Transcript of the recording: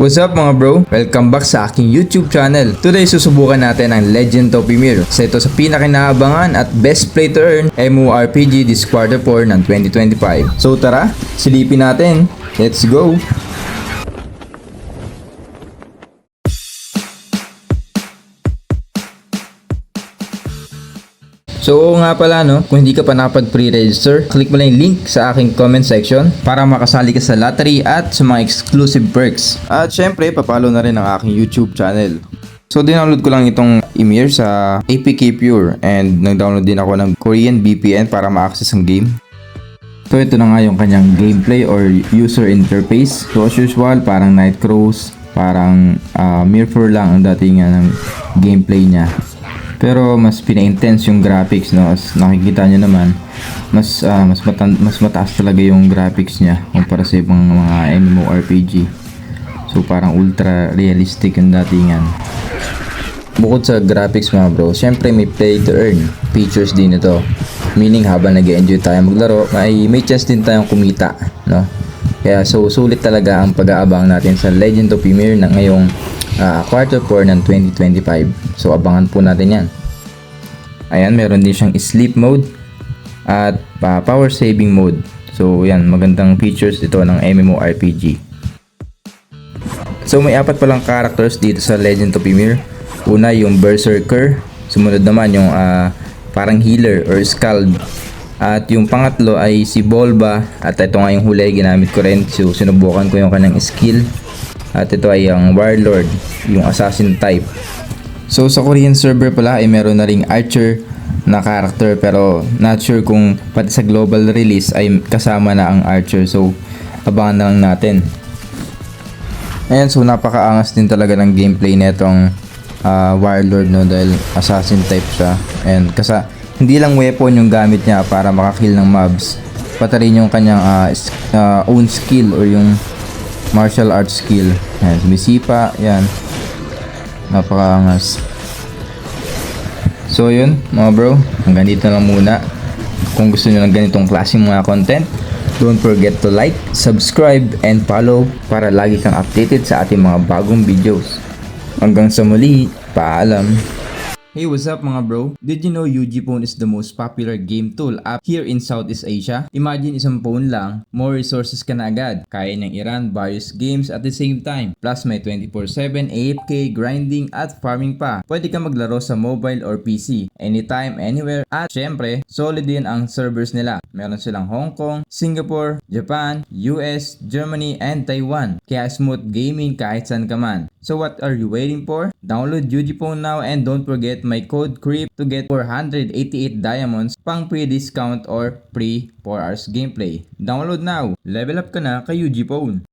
What's up mga bro? Welcome back sa aking YouTube channel. Today susubukan natin ang Legend of Ymir. Sa ito sa pinakinaabangan at best play to earn MMORPG this quarter 4 ng 2025. So tara, silipin natin. Let's go! So oo nga pala no, kung hindi ka pa nakapag-pre-register, click mo lang yung link sa aking comment section para makasali ka sa lottery at sa mga exclusive perks. At syempre, papalo na rin ang aking YouTube channel. So dinownload ko lang itong Ymir sa APK Pure and nag-download din ako ng Korean VPN para ma-access ang game. So ito na nga yung kanyang gameplay or user interface. So as usual, parang Nightcrows, parang Mirror lang ang dating ng gameplay niya. Pero mas pina-intense yung graphics, no? As nakikita nyo naman, mas mataas talaga yung graphics niya kumpara sa ibang mga MMORPG. So parang ultra realistic yung datingan. Bukod sa graphics mga bro, syempre may play to earn features din ito. Meaning habang nag-enjoy tayo maglaro, may chance din tayong kumita, no? Kaya so sulit talaga ang pag-aabang natin sa Legend of Ymir na ngayong quarter 4 ng 2025. So abangan po natin yan. Ayan, meron din siyang sleep mode at power saving mode. So yan, magandang features ito ng MMORPG. So may apat palang characters dito sa Legend of Ymir. Una yung Berserker, sumunod naman yung parang healer or Skald. At yung pangatlo ay si Bolba, at ito nga yung huli ginamit ko rin. So sinubukan ko yung kanyang skill. At ito ay ang Warlord, yung assassin type. So sa Korean server pala ay meron na ring Archer na character, pero not sure kung pati sa global release ay kasama na ang Archer. So abangan na lang natin. Ayan, so napakaangas din talaga ng gameplay netong Warlord, no, dahil assassin type siya. And hindi lang weapon yung gamit niya para makakill ng mobs, pati rin yung kanyang own skill or yung martial arts skill. Yan, sumisipa, yan. Napakaangas. So yun mga bro, hanggang dito na lang muna. Kung gusto nyo ng ganitong klaseng mga content, don't forget to like, subscribe, and follow para lagi kang updated sa ating mga bagong videos. Hanggang sa muli, paalam! Hey, what's up mga bro? Did you know UG Phone is the most popular game tool app here in Southeast Asia? Imagine isang phone lang, more resources ka na agad. Kaya niyang i-run various games at the same time. Plus may 24/7 AFK, grinding at farming pa. Pwede ka maglaro sa mobile or PC, anytime, anywhere. At syempre, solid din ang servers nila. Meron silang Hong Kong, Singapore, Japan, US, Germany, and Taiwan. Kaya smooth gaming kahit saan ka man. So what are you waiting for? Download UG Phone now and don't forget my code CREEP to get 488 diamonds pang pre-discount or free 4 hours gameplay. Download now! Level up ka na kay UG Phone.